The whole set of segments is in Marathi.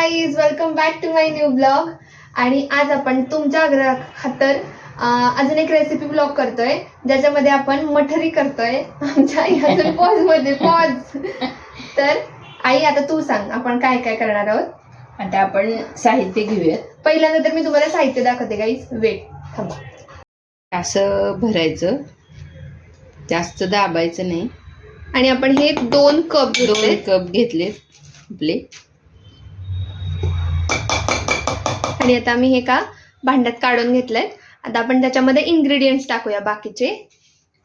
Guys, welcome back to my new blog. आणि आज आपण तुमच्या आग्रहाखातर अजून एक रेसिपी ब्लॉग करतोय, ज्याच्यामध्ये आपण मठरी करतोय. आमच्या आई अजून पॉज मध्ये पॉज. तर आई, आता तू सांग आपण काय काय करणार आहोत. आता आपण साहित्य घेऊयात. पहिल्यांदा तर मी तुम्हाला साहित्य दाखवते गाईज. वेट, थांबा. असं भरायचं, जास्त दाबायचं नाही. आणि आपण हे 2 कप घेतले आपले. आणि आता मी हे का भांड्यात काढून घेतलंय. आता आपण त्याच्यामध्ये इन्ग्रेडियंट्स टाकूया बाकीचे.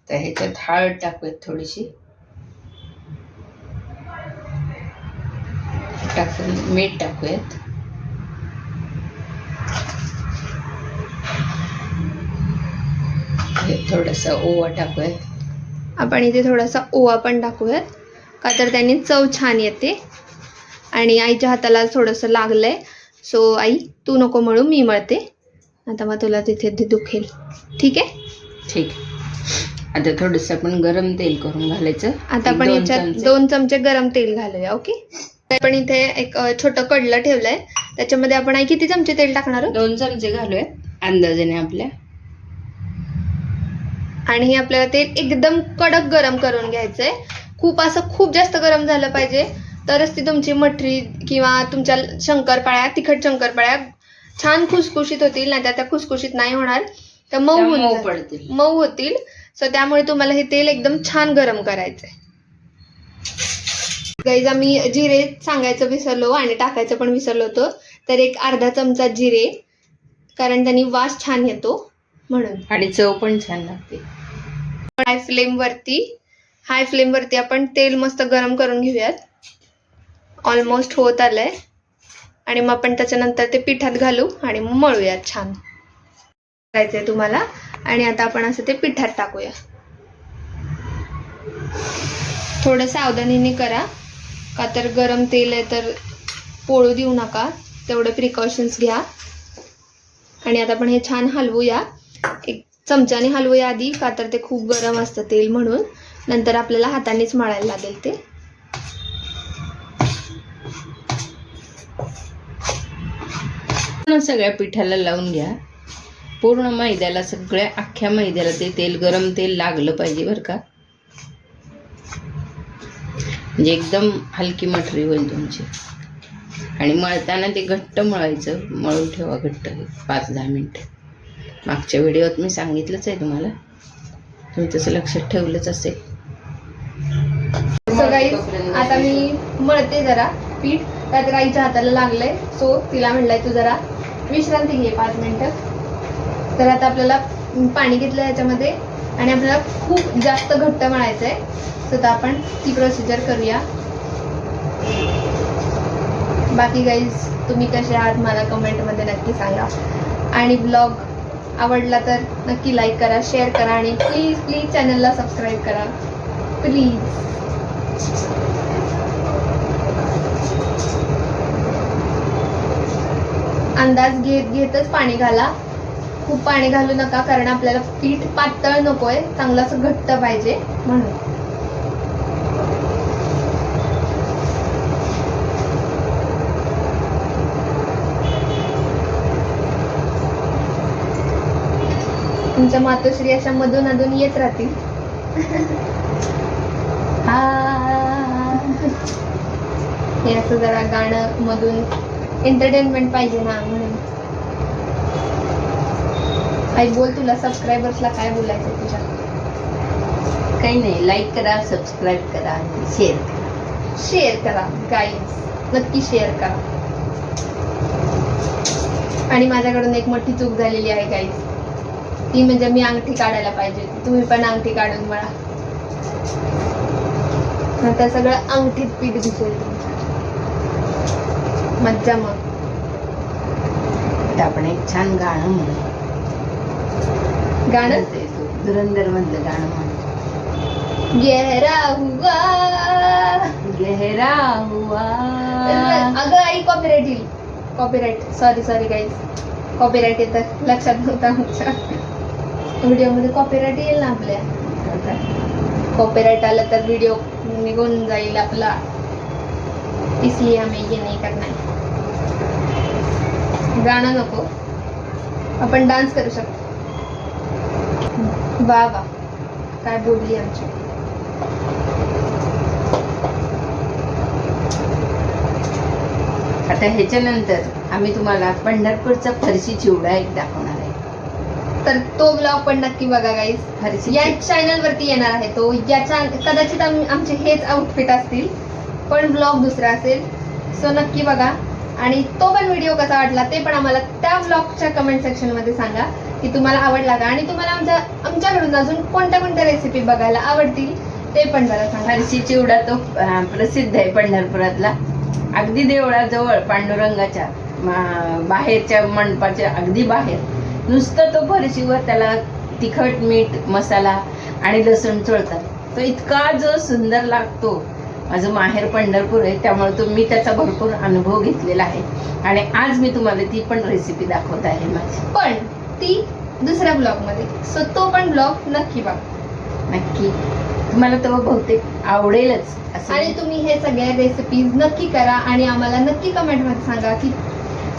तर ह्याच्यात हळद टाकूयात थोडीशी, मीठ टाकूयात, थोडासा ओवा टाकूयात. आपण इथे थोडासा ओवा पण टाकूयात, का तर त्याने चव छान येते. आणि आईच्या हाताला थोडंसं लागलंय, सो आई तू नको मळू, मी मळते. आता मग तुला तिथे दुखेल. ठीक आहे? ठीक. आता थोडंसं आपण गरम तेल करून घालायचं. आता आपण याच्यात 2 चमचे गरम तेल घालूया. ओके. आपण इथे एक छोटं कडलं ठेवलंय, त्याच्यामध्ये आपण आई किती चमचे तेल टाकणार आहोत? 2 चमचे घालूयात अंदाजाने आपल्या. आणि हे आपल्याला तेल एकदम कडक गरम करून घ्यायचंय. खूप जास्त गरम झालं पाहिजे, तरच ती तुमची मठरी किंवा तुमच्या शंकरपाळ्या, तिखट शंकरपाळ्या छान खुसखुशीत होतील. नाही तर त्या खुसखुशीत नाही होणार, तर मऊ होतील. सो त्यामुळे तुम्हाला हे तेल एकदम छान गरम करायचंय. गाईज, आम्ही जिरे सांगायचं विसरलो आणि टाकायचं पण विसरलो होतो. तर एक अर्धा चमचा जिरे, कारण त्यांनी वास छान येतो म्हणून, आणि चव पण छान लागते. हाय फ्लेम वरती आपण तेल मस्त गरम करून घेऊयात. ऑलमोस्ट होत आलंय. आणि मग आपण त्याच्यानंतर ते पिठात घालू आणि मग मळूयात छान. करायचंय तुम्हाला. आणि आता आपण असं ते पिठात टाकूया. थोडं सावधानीने करा, का तर गरम तेल आहे, तर पोळू देऊ नका. तेवढे प्रिकॉशन्स घ्या. आणि आता आपण हे छान हलवूया. एक चमच्याने हलवूया आधी, का तर ते खूप गरम असतं तेल, म्हणून नंतर आपल्याला हातानेच मळायला लागेल ते. सगळ्या पिठाला लावून घ्या. पूर्ण मैद्याला, सगळ्या अख्ख्या मैद्याला ते तेल, गरम तेल लागलं पाहिजे बरं का. म्हणजे एकदम हलकी मठरी होईल तुमची. आणि मळताना ते घट्ट मळायचं, मळून ठेवा घट्ट 5-10 मिनिटं. मागच्या व्हिडिओत मी सांगितलंच आहे तुम्हाला, तुम्ही तसं लक्षात ठेवलंच असेल. आता मी मळते जरा पीठ, त्यात आईच्या हाताला लागलंय, सो तिला म्हणलंय तू जरा विश्रांती घे 5 मिनिटं. तर आता आपल्याला पाणी घेतलं याच्यामध्ये, आणि आपल्याला खूप जास्त घट्ट मळायचंय. सो तर आपण ती प्रोसिजर करूया. बाकी गाईज, तुम्ही कसे आहात मला कमेंटमध्ये नक्की सांगा. आणि ब्लॉग आवडला तर नक्की लाईक करा, शेअर करा, आणि प्लीज चॅनलला सबस्क्राईब करा प्लीज. अंदाज घेतच पाणी घाला. खूप पाणी घालू नका, कारण आपल्याला पीठ पातळ नकोय, चांगलं असं घट्ट पाहिजे म्हणून. तुमच्या मातोश्री अशा मधून अधून येत राहतील. हे असं जरा गाणं मधून एंटरटेनमेंट पाहिजे ना, म्हणून. आई बोल, तुला सबस्क्रायबर्सला काय बोलायचं तुझ्या? काही नाही, लाईक करा, सबस्क्राईब करा, शेअर करा गाईज, नक्की शेअर करा. आणि माझ्याकडून एक मोठी चूक झालेली आहे गाईज, ती म्हणजे मी अंगठी काढायला पाहिजे. तुम्ही पण अंगठी काढून मळा, नंतर सगळं अंगठीत पीठ दिसेल तुमच्या. मज्जा. मग आपण एक छान गाणं म्हणू. गाणं धुरंधर मधलं गाणं म्हणू. गहरा हुआ. अगं आई, कॉपीराइट येईल. कॉपीराइट, सॉरी गाईज, कॉपीराइट येतं, लक्षात नव्हतं आमच्या. व्हिडिओमध्ये कॉपीराइट येईल ना आपल्या. कॉपीराइट आलं तर व्हिडिओ निघून जाईल आपला, इसलिए हमें ये नहीं करना है. गाणं नको, आपण डान्स करू शकतो. वा वा, काय बोलली आमची. आता ह्याच्यानंतर आम्ही तुम्हाला पंढरपूरचा फरशी चिवडा एक दाखवणार आहे. तर तो ब्लॉग पण नक्की बघा गाईज. फरशी या चॅनल वरती येणार आहे तो. याच्या कदाचित आमचे हेच आउटफिट असतील, पण ब्लॉग दुसरा असेल. सो नक्की बघा. आणि तो पण व्हिडिओ कसा वाटला ते पण आम्हाला त्या ब्लॉगच्या कमेंट सेक्शन मध्ये सांगा की तुम्हाला आवडला का, आणि तुम्हाला आमच्याकडून अजून कोणत्या कोणत्या रेसिपी बघायला आवडतील ते पण जरा सांगा. फरशी चिवडा तो प्रसिद्ध आहे पंढरपुरातला. अगदी देवळाजवळ पांडुरंगाच्या बाहेरच्या मंडपाच्या अगदी बाहेर नुसतं तो फरशीवर त्याला तिखट मीठ मसाला आणि लसूण चोळतात. तो इतका जो सुंदर लागतो. माझं माहेर पंढरपूर आहे, त्यामुळे मी त्याचा भरपूर अनुभव घेतलेला आहे. आणि आज मी तुम्हाला ती पण रेसिपी दाखवत आहे माझी, पण ती दुसऱ्या ब्लॉग मध्ये. सो तो पण ब्लॉग नक्की बघा. नक्की तुम्हाला तो बहुतेक आवडेलच असं. आणि तुम्ही हे सगळ्या रेसिपीज नक्की करा आणि आम्हाला नक्की कमेंट मध्ये सांगा की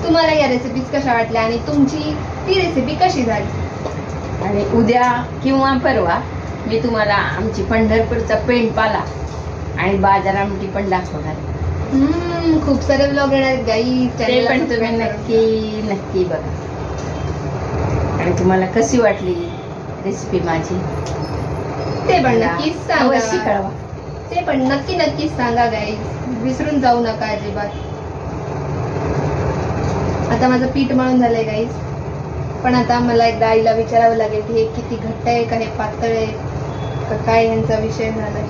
तुम्हाला या रेसिपीज कशा वाटल्या आणि तुमची ती रेसिपी कशी झाली. आणि उद्या किंवा परवा मी तुम्हाला आमची पंढरपूरचा पेंडपाला आणि बाजार आमटी पण दाखवणार. खूप सारे ब्लॉग येणार गाई. ते पण तुम्ही नक्की नक्की बघा. आणि तुम्हाला कशी वाटली रेसिपी माझी ते पण नक्कीच अवश्य सांगा. कळवा. ते पण नक्कीच सांगा गाईज. विसरून जाऊ नका अजिबात. आता माझं पीठ मळून झालंय गाईज, पण आता मला एकदा आईला विचारावं लागेल की हे किती घट्ट आहे का, हे पातळ आहे का, काय यांचा विषय झालाय.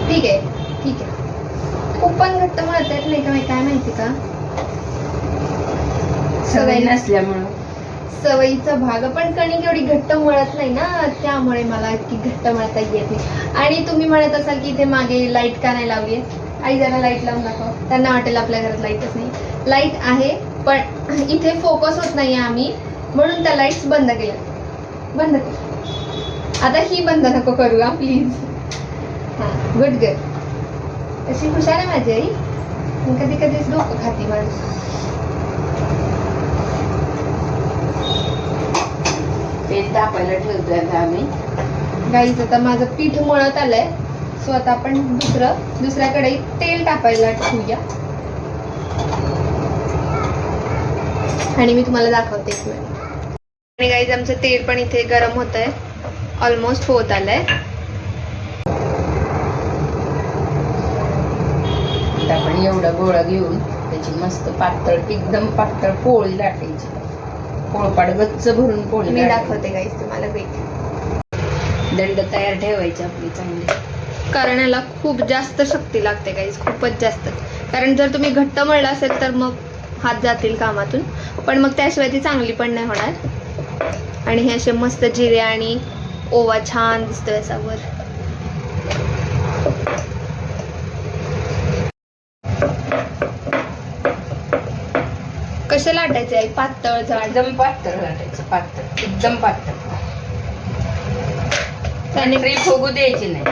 ठीक आहे. खूप पण घट्ट मळता येत नाही का, काय माहिती का, सवय नसल्यामुळं. सवयीचा भाग. पण कणिक एवढी घट्ट मळत नाही ना, त्यामुळे मला इतकी घट्ट मळता येत नाही. आणि तुम्ही म्हणत असाल की इथे मागे लाईट का नाही लावली आहे. आई जरा लाईट लावून दाखव. त्यांना वाटेल आपल्या घरात लाईटच नाही. लाईट आहे पण इथे फोकस होत नाहीये आम्ही, म्हणून त्या लाईट्स बंद केल्या. आता ही बंद नको करूया प्लीज. हा, गुड गर्ल. अशी हुशार आहे माझी आई. कधी कधीच डोकं खाती माझं. पेज दाबायला ठेवतोय आता आम्ही. गाईच आता माझं पीठ मळत आलंय. सो आता आपण दुसऱ्याकडे तेल टाकायला ठेवूया आणि मी तुम्हाला दाखवते एक मिनिट. आणि गाईज आमचं तेल पण इथे गरम होत आहे. ऑलमोस्ट होत आलंय. आपण एवढा गोळा घेऊन त्याची मस्त पातळ एकदम पातळ पोळी लाटायची. पोळपाट गच्च भरून पोळी मी दाखवते गाईज तुम्हाला वेट. दंड तयार ठेवायची आपली चांगली. कारण याला खूप जास्त शक्ती लागते गाईज, खूपच जास्त. कारण जर तुम्ही घट्ट मळलं असेल तर मग हात जातील कामातून, पण मग त्याशिवाय ती चांगली पण नाही होणार. आणि हे असे मस्त जिरे आणि ओवा छान दिसतोय असा वर. कसं लाटायचं आहे? पातळ जाड? एकदम पातळ लाटायचं. पातळ एकदम पातळ. त्याने फुगू द्यायची नाही.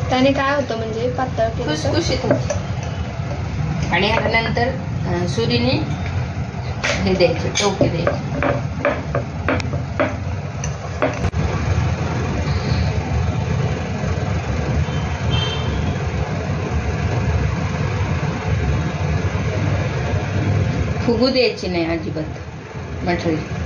त्याने काय होतं म्हणजे पातळ केलं तर? खुसखुशीत होते. आणि आता नंतर सुरीने हे द्यायचे, टोके द्यायचे. फुगू द्यायची नाही अजिबात मटेरियल.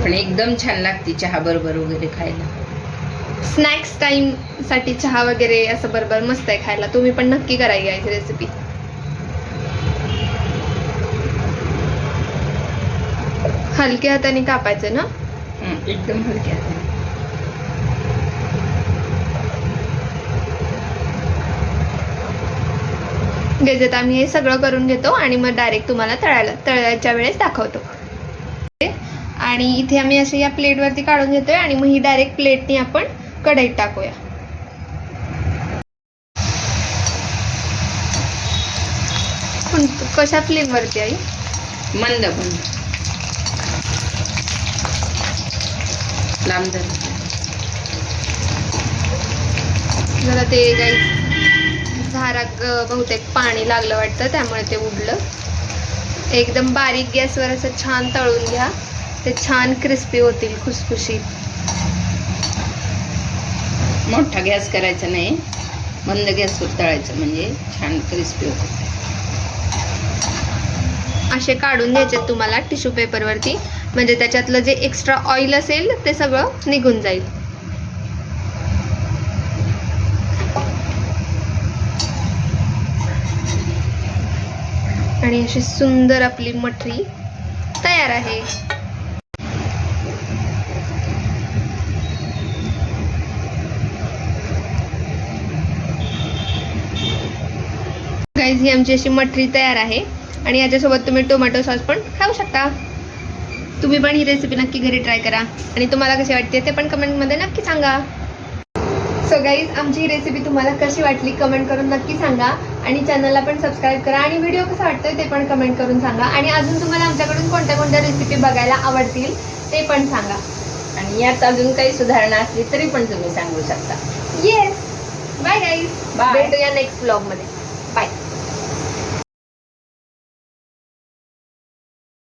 पण एकदम छान लागते चहा बरोबर वगैरे खायला. स्नॅक्स टाइम साठी चहा वगैरे असं बरोबर मस्त आहे खायला. तुम्ही पण नक्की करायची आहे रेसिपी. हलक्या हाताने कापायचं ना? एकदम हलक्या हाताने. गेजेत आम्ही हे सगळं करून घेतो आणि मग डायरेक्ट तुम्हाला तळायच्या वेळेस दाखवतो. आणि इथे आम्ही असे या प्लेटवरती काढून घेतोय आणि मग ही डायरेक्ट प्लेटनी आपण कढईत टाकूया. कशा फ्लेम वरती आई? मंद मंद लांब जरा ते काही झाराक बहुतेक पाणी लागलं वाटतं, त्यामुळे ते उडलं. एकदम बारीक गॅसवर असं छान तळून घ्या, ते छान क्रिस्पी होतील, खुसखुशीत. मोठा गॅस करायचा नाही, मंद गॅसवर तळायचं म्हणजे छान क्रिस्पी होतं. असे काढून घ्यायचे तुम्हाला टिश्यू पेपरवरती, म्हणजे त्याच्यातलं जे एक्स्ट्रा ऑइल असेल ते सगळं निघून जाईल. आणि अशी सुंदर आपली मठरी तयार आहे. गाईज, ही आमची अशी मठरी तयार आहे आणि याच्यासोबत तुम्ही टोमॅटो सॉस पण खाऊ शकता. तुम्ही पण ही रेसिपी नक्की घरी ट्राय करा आणि तुम्हाला कशी वाटते ते पण कमेंटमध्ये नक्की सांगा. सो गाईज, आमची ही रेसिपी तुम्हाला कशी वाटली कमेंट करून नक्की सांगा आणि चॅनलला पण सबस्क्राईब करा आणि व्हिडिओ कसा वाटतोय ते पण कमेंट करून सांगा. आणि अजून तुम्हाला आमच्याकडून कोणत्या कोणत्या रेसिपी बघायला आवडतील ते पण सांगा. आणि यात अजून काही सुधारणा असली तरी पण तुम्ही सांगू शकता. Yes, bye guys, Bye. भेटूया नेक्स्ट ब्लॉगमध्ये.